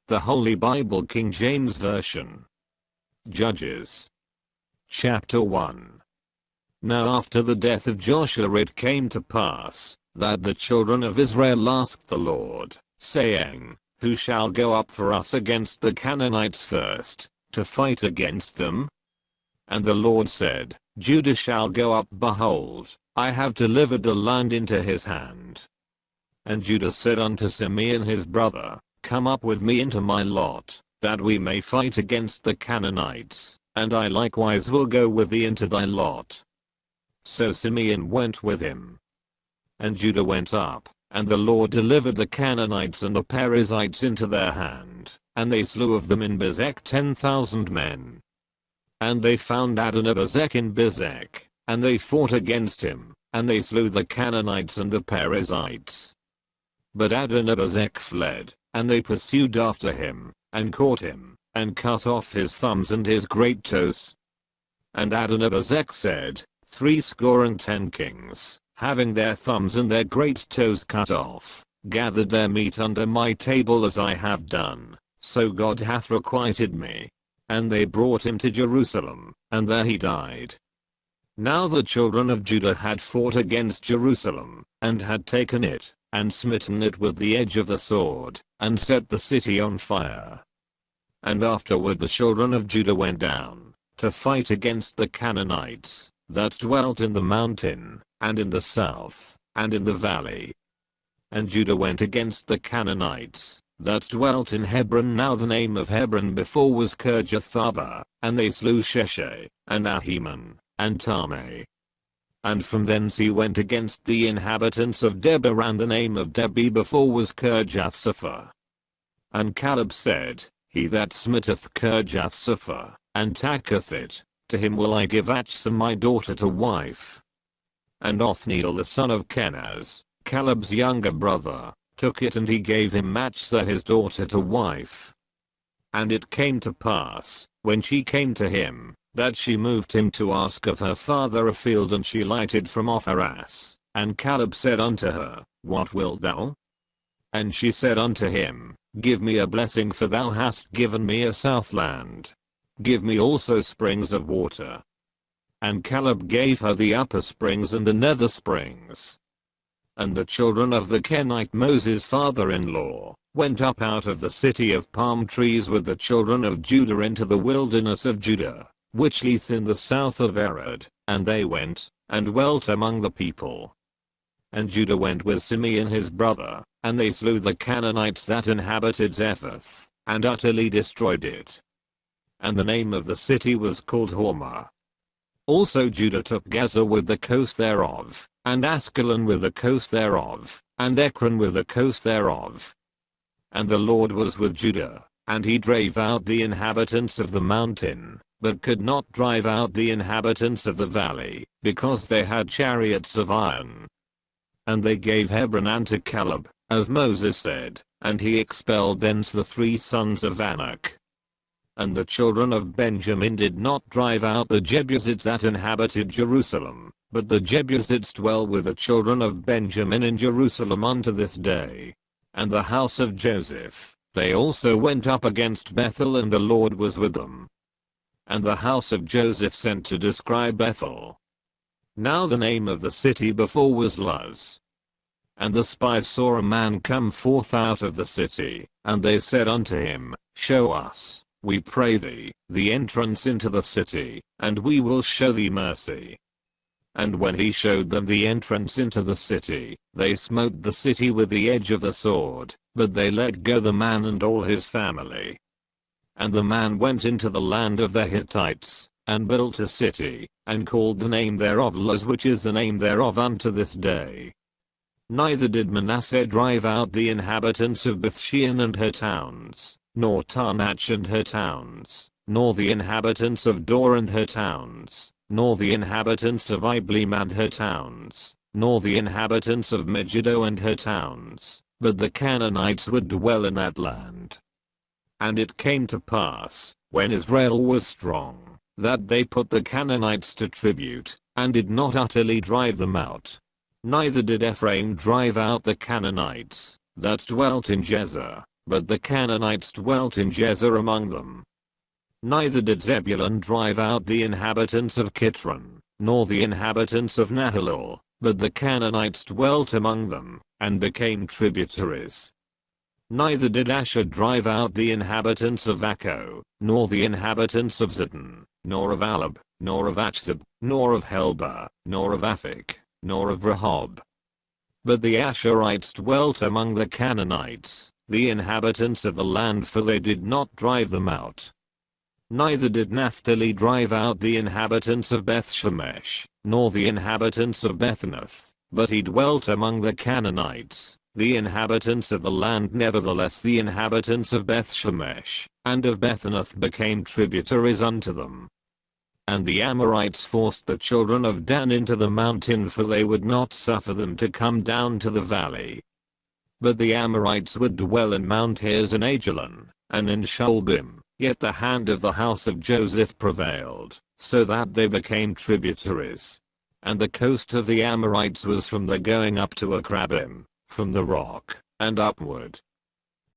The Holy Bible, King James Version. Judges. Chapter 1. Now after the death of Joshua it came to pass, that the children of Israel asked the Lord, saying, Who shall go up for us against the Canaanites first, to fight against them? And the Lord said, Judah shall go up, behold, I have delivered the land into his hand. And Judah said unto Simeon his brother, Come up with me into my lot, that we may fight against the Canaanites, and I likewise will go with thee into thy lot. So Simeon went with him. And Judah went up, and the Lord delivered the Canaanites and the Perizzites into their hand, and they slew of them in Bezek 10,000 men. And they found Adonibezek in Bezek, and they fought against him, and they slew the Canaanites and the Perizzites. But Adonibezek fled, and they pursued after him, and caught him, and cut off his thumbs and his great toes. And Adonibezek said, 70 kings, having their thumbs and their great toes cut off, gathered their meat under my table as I have done, so God hath requited me. And they brought him to Jerusalem, and there he died. Now the children of Judah had fought against Jerusalem, and had taken it, and smitten it with the edge of the sword, and set the city on fire. And afterward the children of Judah went down, to fight against the Canaanites, that dwelt in the mountain, and in the south, and in the valley. And Judah went against the Canaanites, that dwelt in Hebron. Now the name of Hebron before was Kirjath-Arba, and they slew Sheshai, and Ahiman, and Talmai. And from thence he went against the inhabitants of Debir, and the name of Debir before was Kirjath-Sepher. And Caleb said, He that smiteth Kirjath-Sepher, and taketh it, to him will I give Achsah my daughter to wife. And Othniel the son of Kenaz, Caleb's younger brother, took it, and he gave him Achsah his daughter to wife. And it came to pass, when she came to him, that she moved him to ask of her father a field, and she lighted from off her ass. And Caleb said unto her, What wilt thou? And she said unto him, Give me a blessing, for thou hast given me a southland. Give me also springs of water. And Caleb gave her the upper springs and the nether springs. And the children of the Kenite, Moses' father-in-law, went up out of the city of palm trees with the children of Judah into the wilderness of Judah, which lieth in the south of Arad, and they went, and dwelt among the people. And Judah went with Simeon his brother, and they slew the Canaanites that inhabited Zephath, and utterly destroyed it. And the name of the city was called Hormah. Also Judah took Gaza with the coast thereof, and Askelon with the coast thereof, and Ekron with the coast thereof. And the Lord was with Judah, and he drave out the inhabitants of the mountain, but could not drive out the inhabitants of the valley, because they had chariots of iron. And they gave Hebron unto Caleb, as Moses said, and he expelled thence the 3 sons of Anak. And the children of Benjamin did not drive out the Jebusites that inhabited Jerusalem, but the Jebusites dwell with the children of Benjamin in Jerusalem unto this day. And the house of Joseph, they also went up against Bethel, and the Lord was with them. And the house of Joseph sent to describe Bethel. Now the name of the city before was Luz. And the spies saw a man come forth out of the city, and they said unto him, Show us, we pray thee, the entrance into the city, and we will show thee mercy. And when he showed them the entrance into the city, they smote the city with the edge of the sword, but they let go the man and all his family. And the man went into the land of the Hittites, and built a city, and called the name thereof Luz, which is the name thereof unto this day. Neither did Manasseh drive out the inhabitants of Bethshean and her towns, nor Taanach and her towns, nor the inhabitants of Dor and her towns, nor the inhabitants of Ibleam and her towns, nor the inhabitants of Megiddo and her towns, but the Canaanites would dwell in that land. And it came to pass, when Israel was strong, that they put the Canaanites to tribute, and did not utterly drive them out. Neither did Ephraim drive out the Canaanites, that dwelt in Jezer, but the Canaanites dwelt in Gezer among them. Neither did Zebulun drive out the inhabitants of Kitron, nor the inhabitants of Nahalol, but the Canaanites dwelt among them, and became tributaries. Neither did Asher drive out the inhabitants of Akko, nor the inhabitants of Zidon, nor of Alab, nor of Achzib, nor of Helba, nor of Aphik, nor of Rehob. But the Asherites dwelt among the Canaanites, the inhabitants of the land, for they did not drive them out. Neither did Naphtali drive out the inhabitants of Bethshemesh, nor the inhabitants of Bethanath, but he dwelt among the Canaanites, the inhabitants of the land. Nevertheless the inhabitants of Bethshemesh, and of Bethanath became tributaries unto them. And the Amorites forced the children of Dan into the mountain, for they would not suffer them to come down to the valley. But the Amorites would dwell in Mount Heres and Ajalon, and in Shalbim, yet the hand of the house of Joseph prevailed, so that they became tributaries. And the coast of the Amorites was from the going up to Akrabim, from the rock, and upward,